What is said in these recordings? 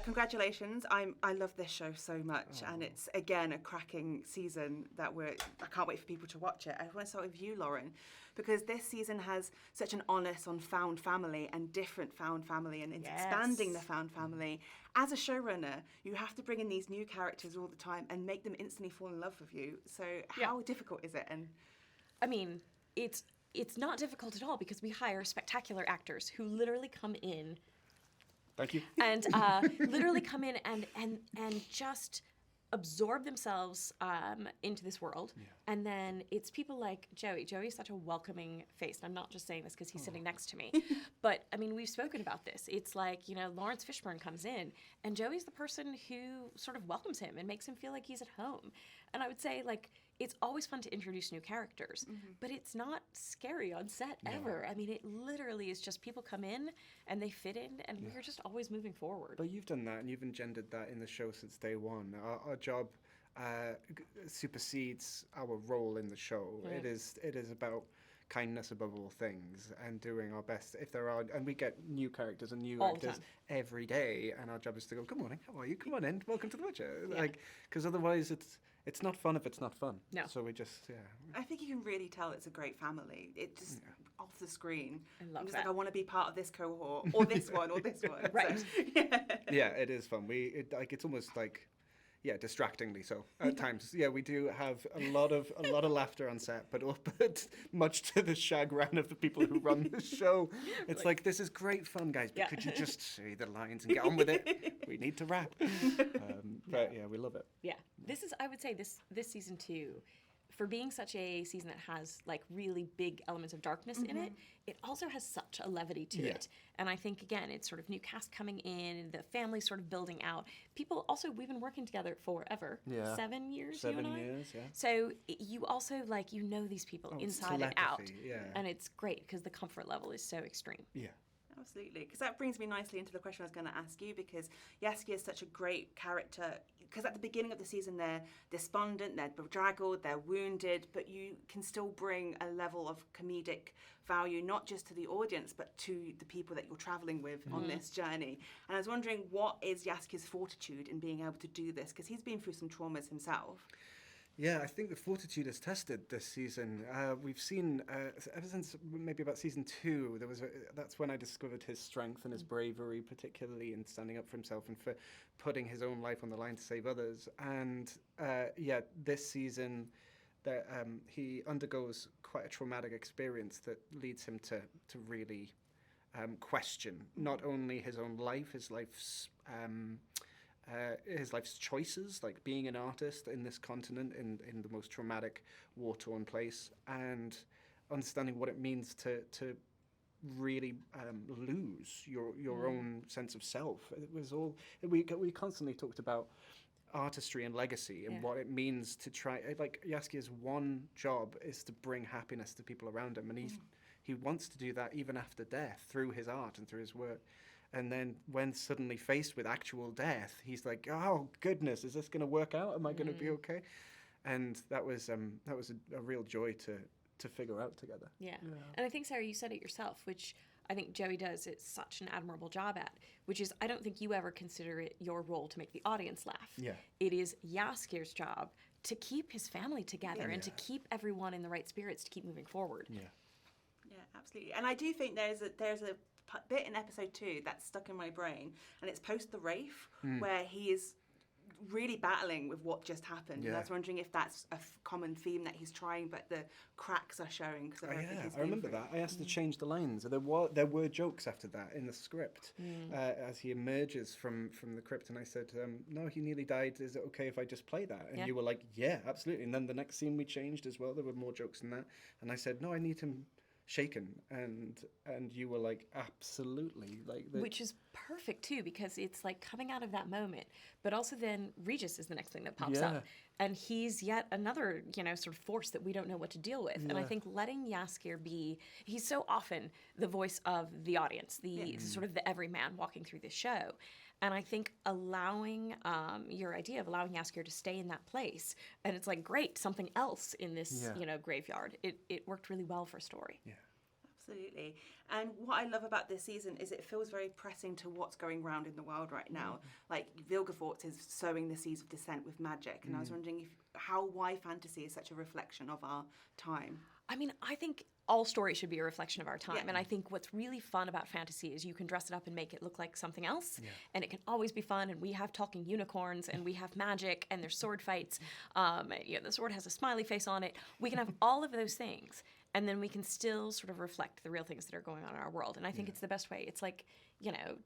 congratulations. I love this show so much, and it's again a cracking season that I can't wait for people to watch it. I want to start with you, Lauren, because this season has such an onus on found family and different found family, and expanding the found family. As a showrunner, you have to bring in these new characters all the time and make them instantly fall in love with you. So how difficult is it? And I mean, it's not difficult at all because we hire spectacular actors who literally come in. Thank you. And literally come in and just absorb themselves into this world. Yeah. And then it's people like Joey. Joey's such a welcoming face. And I'm not just saying this because he's sitting next to me. But, I mean, we've spoken about this. It's like, Laurence Fishburne comes in, and Joey's the person who sort of welcomes him and makes him feel like he's at home. And I would say, like, it's always fun to introduce new characters, but it's not scary on set ever. I mean, it literally is just people come in and they fit in, and we're just always moving forward. But you've done that, and you've engendered that in the show since day one. Our job supersedes our role in the show. It is about kindness above all things and doing our best. If there are, and we get new characters and new actors every day, and our job is to go, good morning, how are you? Come on in, welcome to the Witcher. Because otherwise it's not fun if it's not fun. No. So we just, I think you can really tell it's a great family. It just, off the screen. I love that. Like, I want to be part of this cohort, or this one, or this one. Right. So, yeah, it is fun. It's almost like, distractingly so at times. Yeah, we do have a lot of laughter on set, but much to the chagrin of the people who run the show. It's like, this is great fun, guys, but could you just say the lines and get on with it? We need to rap. But we love it. Yeah, I would say this season 2, for being such a season that has like really big elements of darkness in it, it also has such a levity to it. And I think, again, it's sort of new cast coming in, the family sort of building out. People also, we've been working together forever. Yeah. 7 years, 7 you and I? years, yeah. So you also, like, these people inside and out. Yeah. And it's great because the comfort level is so extreme. Yeah. Absolutely, because that brings me nicely into the question I was going to ask you, because Jaskier is such a great character, because at the beginning of the season they're despondent, they're bedraggled, they're wounded, but you can still bring a level of comedic value, not just to the audience, but to the people that you're travelling with on this journey. And I was wondering, what is Jaskier's fortitude in being able to do this? Because he's been through some traumas himself. Yeah, I think the fortitude is tested this season. We've seen, ever since maybe about season 2, that's when I discovered his strength and his bravery, particularly in standing up for himself and for putting his own life on the line to save others. And this season, he undergoes quite a traumatic experience that leads him to really question not only his own life, his life's choices, like being an artist in this continent, in the most traumatic, war-torn place, and understanding what it means to really lose your own sense of self. It was all we constantly talked about artistry and legacy and what it means to try. Like, Jaskier's one job is to bring happiness to people around him, and he wants to do that even after death through his art and through his work. And then when suddenly faced with actual death, he's like, oh, goodness, is this going to work out? Am I going to be okay? And that was a real joy to figure out together. Yeah. And I think, Sarah, you said it yourself, which I think Joey does such an admirable job at, which is, I don't think you ever consider it your role to make the audience laugh. Yeah. It is Jaskier's job to keep his family together and to keep everyone in the right spirits to keep moving forward. Yeah. Yeah, absolutely. And I do think there's a bit in episode 2 that's stuck in my brain, and it's post the Wraith, where he is really battling with what just happened. And I was wondering if that's a common theme that he's trying, but the cracks are showing. Because I remember that. I asked to change the lines. There were jokes after that in the script as he emerges from the crypt, and I said, no, he nearly died. Is it okay if I just play that? And you were like, yeah, absolutely. And then the next scene we changed as well. There were more jokes than that. And I said, no, I need him shaken, and you were like, absolutely, which is perfect too, because it's like coming out of that moment, but also then Regis is the next thing that pops up, and he's yet another sort of force that we don't know what to deal with. And I think letting Jaskier he's so often the voice of the audience, the sort of the everyman walking through this show. And I think allowing your idea of allowing Jaskier to stay in that place, and it's like, great, something else in this graveyard. It worked really well for story. Yeah. Absolutely. And what I love about this season is it feels very pressing to what's going around in the world right now. Like Vilgefortz is sowing the seeds of dissent with magic, and I was wondering why fantasy is such a reflection of our time. I mean, I think all stories should be a reflection of our time. Yeah. And I think what's really fun about fantasy is you can dress it up and make it look like something else. Yeah. And it can always be fun. And we have talking unicorns, and we have magic, and there's sword fights. The sword has a smiley face on it. We can have all of those things. And then we can still sort of reflect the real things that are going on in our world. And I think it's the best way. It's like,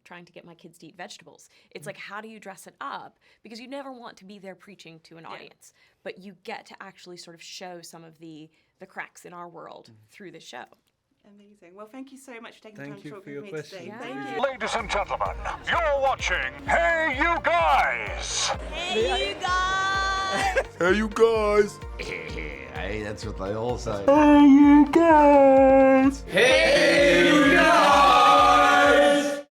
trying to get my kids to eat vegetables. It's like, how do you dress it up? Because you never want to be there preaching to an audience. But you get to actually sort of show some of the cracks in our world through the show. Amazing. Well, thank you so much for taking the time Thank to you talk for with your me question. today. Yeah. Thank you. Ladies and gentlemen, you're watching Hey You Guys! Hey, you guys! Hey, you guys! Hey, that's what they all say. Hey, you guys! Hey!